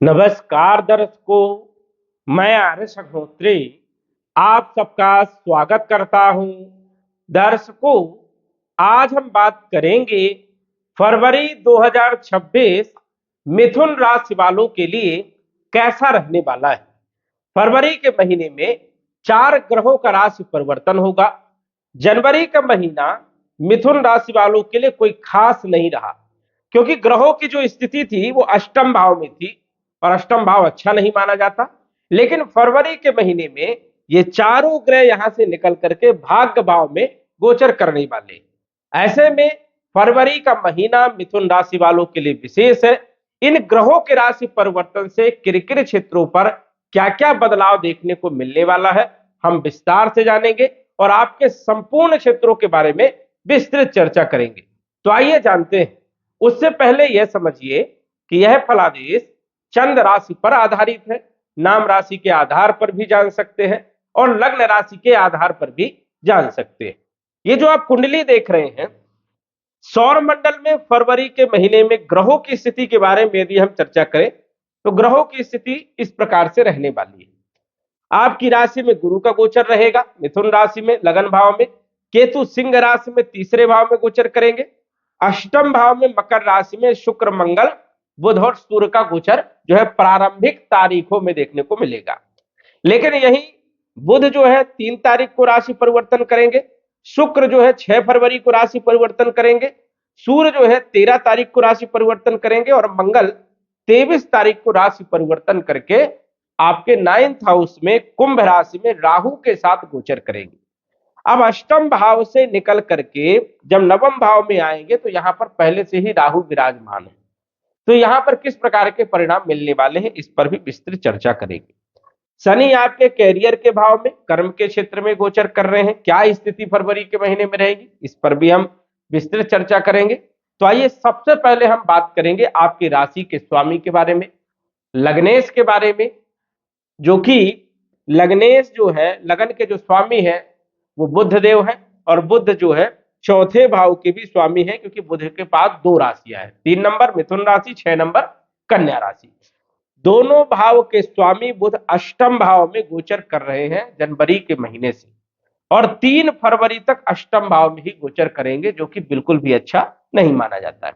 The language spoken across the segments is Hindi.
नमस्कार दर्शकों, मैं आर्यस अग्निहोत्री आप सबका स्वागत करता हूं। दर्शकों, आज हम बात करेंगे फरवरी 2026 मिथुन राशि वालों के लिए कैसा रहने वाला है। फरवरी के महीने में 4 ग्रहों का राशि परिवर्तन होगा। जनवरी का महीना मिथुन राशि वालों के लिए कोई खास नहीं रहा, क्योंकि ग्रहों की जो स्थिति थी वो अष्टम भाव में थी और अष्टम भाव अच्छा नहीं माना जाता। लेकिन फरवरी के महीने में ये चारों ग्रह यहां से निकल करके भाग्य भाव में गोचर करने वाले। ऐसे में फरवरी का महीना मिथुन राशि वालों के लिए विशेष है। इन ग्रहों के राशि परिवर्तन से किरकिर क्षेत्रों पर क्या क्या बदलाव देखने को मिलने वाला है, हम विस्तार से जानेंगे और आपके संपूर्ण क्षेत्रों के बारे में विस्तृत चर्चा करेंगे। तो आइए जानते हैं। उससे पहले यह समझिए कि यह फलादेश चंद्र राशि पर आधारित है। नाम राशि के आधार पर भी जान सकते हैं और लग्न राशि के आधार पर भी जान सकते हैं। ये जो आप कुंडली देख रहे हैं, सौर मंडल में फरवरी के महीने में ग्रहों की स्थिति के बारे में यदि हम चर्चा करें तो ग्रहों की स्थिति इस प्रकार से रहने वाली है। आपकी राशि में गुरु का गोचर रहेगा, मिथुन राशि में लगन भाव में। केतु सिंह राशि में तीसरे भाव में गोचर करेंगे। अष्टम भाव में मकर राशि में शुक्र मंगल बुध और सूर्य का गोचर जो है प्रारंभिक तारीखों में देखने को मिलेगा। लेकिन यही बुध जो है 3 तारीख को राशि परिवर्तन करेंगे, शुक्र जो है 6 फरवरी को राशि परिवर्तन करेंगे, सूर्य जो है 13 तारीख को राशि परिवर्तन करेंगे और मंगल 23 तारीख को राशि परिवर्तन करके आपके 9th हाउस में कुंभ राशि में राहु के साथ गोचर करेंगे। अब अष्टम भाव से निकल करके जब नवम भाव में आएंगे तो यहां पर पहले से ही राहु विराजमान है। तो यहां पर किस प्रकार के परिणाम मिलने वाले हैं, इस पर भी विस्तृत चर्चा करेंगे। शनि आपके कैरियर के भाव में कर्म के क्षेत्र में गोचर कर रहे हैं, क्या स्थिति फरवरी के महीने में रहेगी, इस पर भी हम विस्तृत चर्चा करेंगे। तो आइए सबसे पहले हम बात करेंगे आपकी राशि के स्वामी के बारे में, लग्नेश के बारे में। जो कि लग्नेश जो है, लगन के जो स्वामी है वो बुध देव है और बुध जो है चौथे भाव के भी स्वामी है, क्योंकि बुध के पास 2 राशियां हैं, 3 नंबर मिथुन राशि, 6 नंबर कन्या राशि। दोनों भाव के स्वामी बुध अष्टम भाव में गोचर कर रहे हैं जनवरी के महीने से, और 3 फरवरी तक अष्टम भाव में ही गोचर करेंगे, जो कि बिल्कुल भी अच्छा नहीं माना जाता है।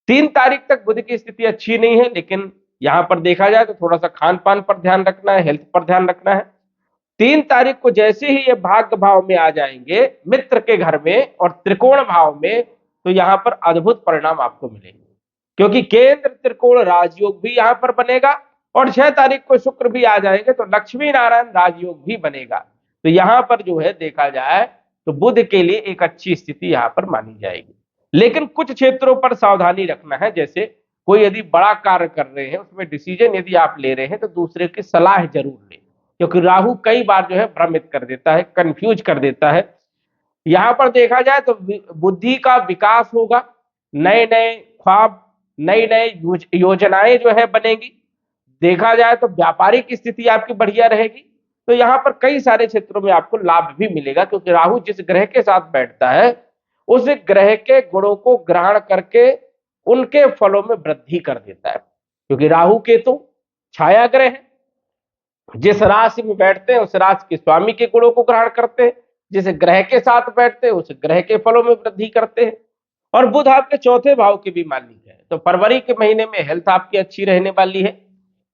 3 तारीख तक बुध की स्थिति अच्छी नहीं है, लेकिन यहां पर देखा जाए तो थोड़ा सा खान पान पर ध्यान रखना है, हेल्थ पर ध्यान रखना है। 3 तारीख को जैसे ही ये भाग्य भाव में आ जाएंगे मित्र के घर में और त्रिकोण भाव में, तो यहां पर अद्भुत परिणाम आपको मिलेंगे, क्योंकि केंद्र त्रिकोण राजयोग भी यहां पर बनेगा और 6 तारीख को शुक्र भी आ जाएंगे तो लक्ष्मी नारायण राजयोग भी बनेगा। तो यहां पर जो है देखा जाए तो बुध के लिए एक अच्छी स्थिति यहां पर मानी जाएगी। लेकिन कुछ क्षेत्रों पर सावधानी रखना है, जैसे कोई यदि बड़ा कार्य कर रहे हैं उसमें डिसीजन यदि आप ले रहे हैं तो दूसरे की सलाह जरूर लें, क्योंकि राहु कई बार जो है भ्रमित कर देता है, कंफ्यूज कर देता है। यहां पर देखा जाए तो बुद्धि का विकास होगा, नए नए ख्वाब, नई नई योजनाएं जो है बनेगी। देखा जाए तो व्यापारिक स्थिति आपकी बढ़िया रहेगी। तो यहां पर कई सारे क्षेत्रों में आपको लाभ भी मिलेगा, क्योंकि राहु जिस ग्रह के साथ बैठता है उस ग्रह के गुणों को ग्रहण करके उनके फलों में वृद्धि कर देता है, क्योंकि राहु केतु छाया ग्रह है। जिस राशि में बैठते हैं उस राशि के स्वामी के गुणों को ग्रहण करते हैं, जिस ग्रह के साथ बैठते हैं उस ग्रह के फलों में वृद्धि करते हैं। और बुध आपके चौथे भाव के भी मालिक है। तो फरवरी के महीने में हेल्थ आपकी अच्छी रहने वाली है,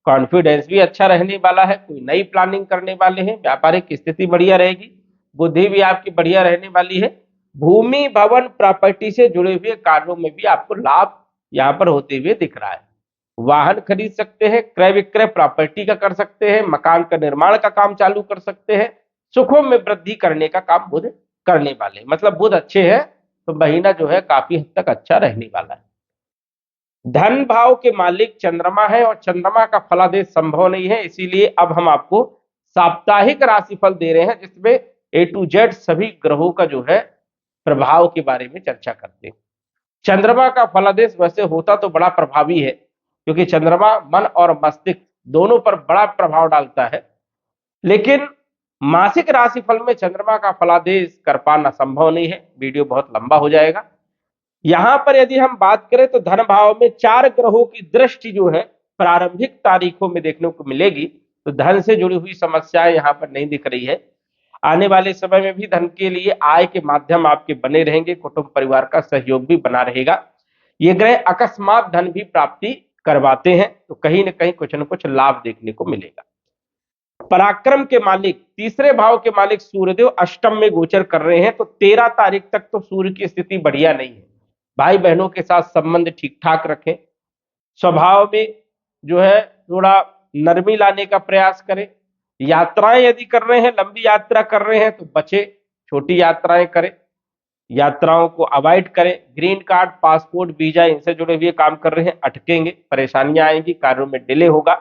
कॉन्फिडेंस भी अच्छा रहने वाला है, कोई नई प्लानिंग करने वाले हैं, व्यापारिक स्थिति बढ़िया रहेगी, बुद्धि भी आपकी बढ़िया रहने वाली है। भूमि भवन प्रॉपर्टी से जुड़े हुए कार्यों में भी आपको लाभ यहां पर होते हुए दिख रहा है। वाहन खरीद सकते हैं, क्रय विक्रय प्रॉपर्टी का कर सकते हैं, मकान का निर्माण का काम चालू कर सकते हैं, सुखों में वृद्धि करने का काम बुध करने वाले, मतलब बुध अच्छे हैं तो महीना जो है काफी हद तक अच्छा रहने वाला है। धन भाव के मालिक चंद्रमा है और चंद्रमा का फलादेश संभव नहीं है, इसीलिए अब हम आपको साप्ताहिक राशिफल दे रहे हैं, जिसमें A to Z सभी ग्रहों का जो है प्रभाव के बारे में चर्चा करते हैं। चंद्रमा का फलादेश वैसे होता तो बड़ा प्रभावी है, क्योंकि चंद्रमा मन और मस्तिष्क दोनों पर बड़ा प्रभाव डालता है, लेकिन मासिक राशिफल में चंद्रमा का फलादेश कर पाना संभव नहीं है, वीडियो बहुत लंबा हो जाएगा। यहां पर यदि हम बात करें तो धन भाव में 4 ग्रहों की दृष्टि जो है प्रारंभिक तारीखों में देखने को मिलेगी। तो धन से जुड़ी हुई समस्याएं यहाँ पर नहीं दिख रही है। आने वाले समय में भी धन के लिए आय के माध्यम आपके बने रहेंगे, कुटुंब परिवार का सहयोग भी बना रहेगा। ये ग्रह अकस्मात धन भी प्राप्ति करवाते हैं, तो कहीं ना कहीं कुछ न कुछ लाभ देखने को मिलेगा। पराक्रम के मालिक, तीसरे भाव के मालिक सूर्यदेव अष्टम में गोचर कर रहे हैं, तो 13 तारीख तक तो सूर्य की स्थिति बढ़िया नहीं है। भाई बहनों के साथ संबंध ठीक ठाक रखें, स्वभाव में जो है थोड़ा नरमी लाने का प्रयास करें। यात्राएं यदि कर रहे हैं, लंबी यात्रा कर रहे हैं तो बचे, छोटी यात्राएं करें, यात्राओं को अवॉइड करें। ग्रीन कार्ड, पासपोर्ट, वीजा इनसे जुड़े हुए काम कर रहे हैं, अटकेंगे, परेशानियां आएंगी, कार्यों में डिले होगा।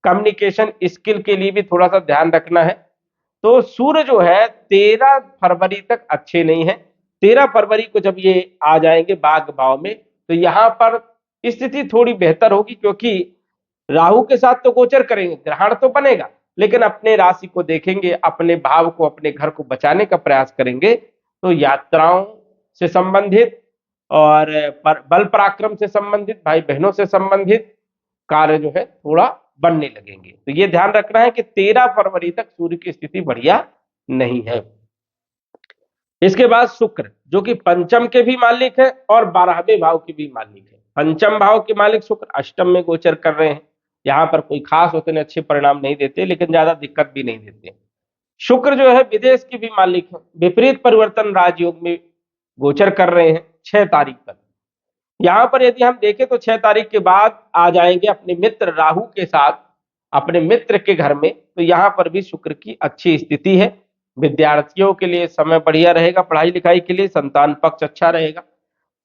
कम्युनिकेशन स्किल के लिए भी थोड़ा सा ध्यान रखना है। तो सूर्य जो है 13 फरवरी तक अच्छे नहीं है। 13 फरवरी को जब ये आ जाएंगे भाग भाव में, तो यहां पर स्थिति थोड़ी बेहतर होगी, क्योंकि राहु के साथ तो गोचर करेंगे, ग्रहण तो बनेगा, लेकिन अपने राशि को देखेंगे, अपने भाव को, अपने घर को बचाने का प्रयास करेंगे। तो यात्राओं से संबंधित और बल पराक्रम से संबंधित, भाई बहनों से संबंधित कार्य जो है थोड़ा बनने लगेंगे। तो ये ध्यान रखना है कि 13 फरवरी तक सूर्य की स्थिति बढ़िया नहीं है। इसके बाद शुक्र, जो कि पंचम के भी मालिक है और 12वें भाव के भी मालिक है। पंचम भाव के मालिक शुक्र अष्टम में गोचर कर रहे हैं। यहाँ पर कोई खास उतने अच्छे परिणाम नहीं देते, लेकिन ज्यादा दिक्कत भी नहीं देते। शुक्र जो है विदेश के भी मालिक है, विपरीत परिवर्तन राजयोग में गोचर कर रहे हैं 6 तारीख तक। यहां पर यदि हम देखें तो 6 तारीख के बाद आ जाएंगे अपने मित्र राहु के साथ अपने मित्र के घर में, तो यहां पर भी शुक्र की अच्छी स्थिति है। विद्यार्थियों के लिए समय बढ़िया रहेगा, पढ़ाई लिखाई के लिए संतान पक्ष अच्छा रहेगा।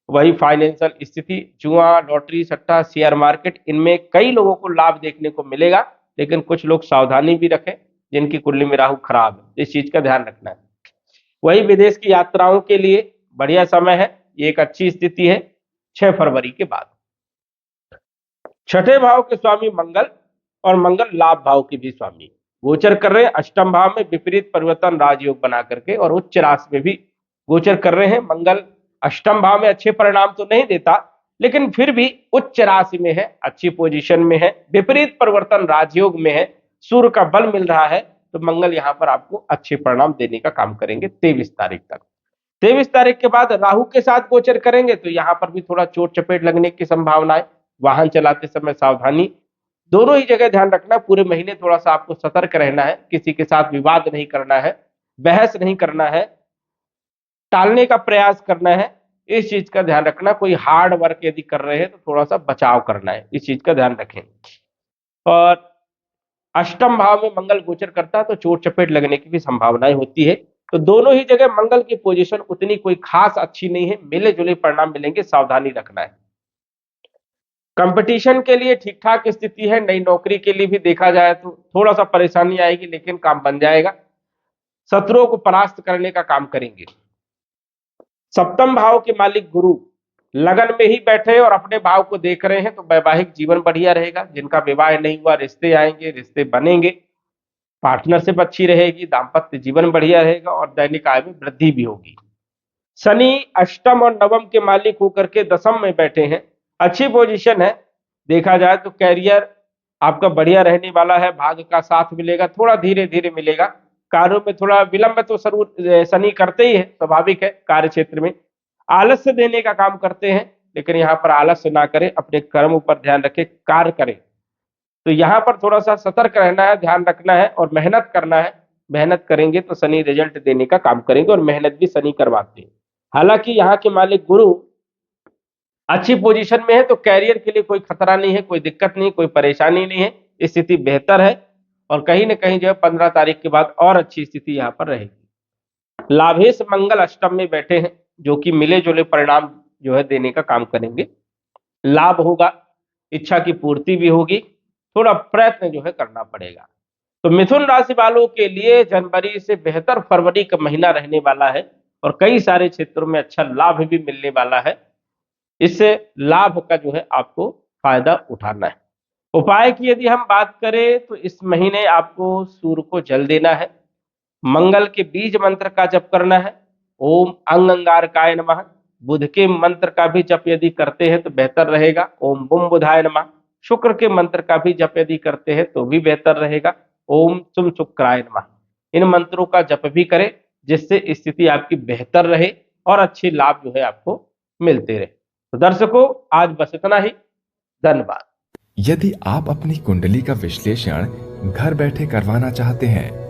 वही फाइनेंशियल स्थिति, जुआ, लॉटरी, सट्टा, शेयर मार्केट, इनमें कई लोगों को लाभ देखने को मिलेगा, लेकिन कुछ लोग सावधानी भी रखें जिनकी कुंडली में राहु खराब है, इस चीज का ध्यान रखना है। वही विदेश की यात्राओं के लिए बढ़िया समय है, ये एक अच्छी स्थिति है 6 फरवरी के बाद। छठे भाव के स्वामी मंगल, और मंगल लाभ भाव के भी स्वामी गोचर कर रहे हैं अष्टम भाव में, विपरीत परिवर्तन राजयोग बना करके, और उच्च राशि में भी गोचर कर रहे हैं। मंगल अष्टम भाव में अच्छे परिणाम तो नहीं देता, लेकिन फिर भी उच्च राशि में है, अच्छी पोजीशन में है, विपरीत परिवर्तन राजयोग में है, सूर्य का बल मिल रहा है, तो मंगल यहां पर आपको अच्छे परिणाम देने का काम करेंगे 23 तारीख तक। 23 तारीख के बाद राहु के साथ गोचर करेंगे, तो यहां पर भी थोड़ा चोट चपेट लगने की संभावना है। वाहन चलाते समय सावधानी, दोनों ही जगह ध्यान रखना। पूरे महीने थोड़ा सा आपको सतर्क रहना है, किसी के साथ विवाद नहीं करना है, बहस नहीं करना है, टालने का प्रयास करना है, इस चीज का ध्यान रखना। कोई हार्ड वर्क यदि कर रहे हैं तो थोड़ा सा बचाव करना है, इस चीज का ध्यान रखें। और अष्टम भाव में मंगल गोचर करता है, तो चोट चपेट लगने की भी संभावनाएं होती है। तो दोनों ही जगह मंगल की पोजीशन उतनी कोई खास अच्छी नहीं है, मिले जुले परिणाम मिलेंगे, सावधानी रखना है। कंपटीशन के लिए ठीक ठाक स्थिति है। नई नौकरी के लिए भी देखा जाए तो थोड़ा सा परेशानी आएगी, लेकिन काम बन जाएगा। शत्रुओं को परास्त करने का काम करेंगे। सप्तम भाव के मालिक गुरु लगन में ही बैठे और अपने भाव को देख रहे हैं, तो वैवाहिक जीवन बढ़िया रहेगा। जिनका विवाह नहीं हुआ, रिश्ते आएंगे, रिश्ते बनेंगे, पार्टनरशिप अच्छी रहेगी, दाम्पत्य जीवन बढ़िया रहेगा और दैनिक आय में वृद्धि भी होगी। शनि अष्टम और नवम के मालिक होकर के दशम में बैठे हैं, अच्छी पोजीशन है। देखा जाए तो कैरियर आपका बढ़िया रहने वाला है, भाग्य का साथ मिलेगा, थोड़ा धीरे धीरे मिलेगा। कार्यों में थोड़ा विलंब तो जरूर शनि करते ही है, स्वाभाविक है। कार्य क्षेत्र में आलस्य देने का काम करते हैं, लेकिन यहाँ पर आलस्य ना करें, अपने कर्म पर ध्यान रखें, कार्य करें। तो यहाँ पर थोड़ा सा सतर्क रहना है, ध्यान रखना है और मेहनत करना है। मेहनत करेंगे तो शनि रिजल्ट देने का काम करेंगे, और मेहनत भी शनि करवाते हैं। हालांकि यहाँ के मालिक गुरु अच्छी पोजीशन में है, तो कैरियर के लिए कोई खतरा नहीं है, कोई दिक्कत नहीं, कोई परेशानी नहीं है, स्थिति बेहतर है। और कहीं ना कहीं जो है 15 तारीख के बाद और अच्छी स्थिति यहाँ पर रहेगी। लाभेश मंगल अष्टम में बैठे हैं, जो कि मिले जुले परिणाम जो है देने का काम करेंगे। लाभ होगा, इच्छा की पूर्ति भी होगी, थोड़ा प्रयत्न जो है करना पड़ेगा। तो मिथुन राशि वालों के लिए जनवरी से बेहतर फरवरी का महीना रहने वाला है, और कई सारे क्षेत्रों में अच्छा लाभ भी मिलने वाला है। इससे लाभ का जो है आपको फायदा उठाना है। उपाय की यदि हम बात करें तो इस महीने आपको सूर्य को जल देना है, मंगल के बीज मंत्र का जप करना है, ओम अंग अंगारकाय नमः। बुध के मंत्र का भी जप यदि करते हैं तो बेहतर रहेगा, ओम बुम बुधाय नमः। शुक्र के मंत्र का भी जप यदि करते हैं तो भी बेहतर रहेगा। ओम सुम शुक्राय नमः, इन मंत्रों का जप भी करें, जिससे स्थिति आपकी बेहतर रहे और अच्छे लाभ जो है आपको मिलते रहे। तो दर्शकों, आज बस इतना ही। धन्यवाद। यदि आप अपनी कुंडली का विश्लेषण घर बैठे करवाना चाहते हैं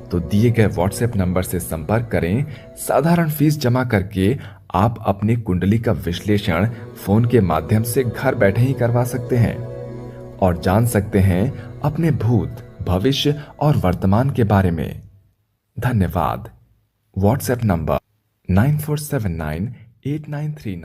तो दिए गए व्हाट्सएप नंबर से संपर्क करें। साधारण फीस जमा करके आप अपनी कुंडली का विश्लेषण फोन के माध्यम से घर बैठे ही करवा सकते हैं और जान सकते हैं अपने भूत, भविष्य और वर्तमान के बारे में। धन्यवाद। WhatsApp number 94798939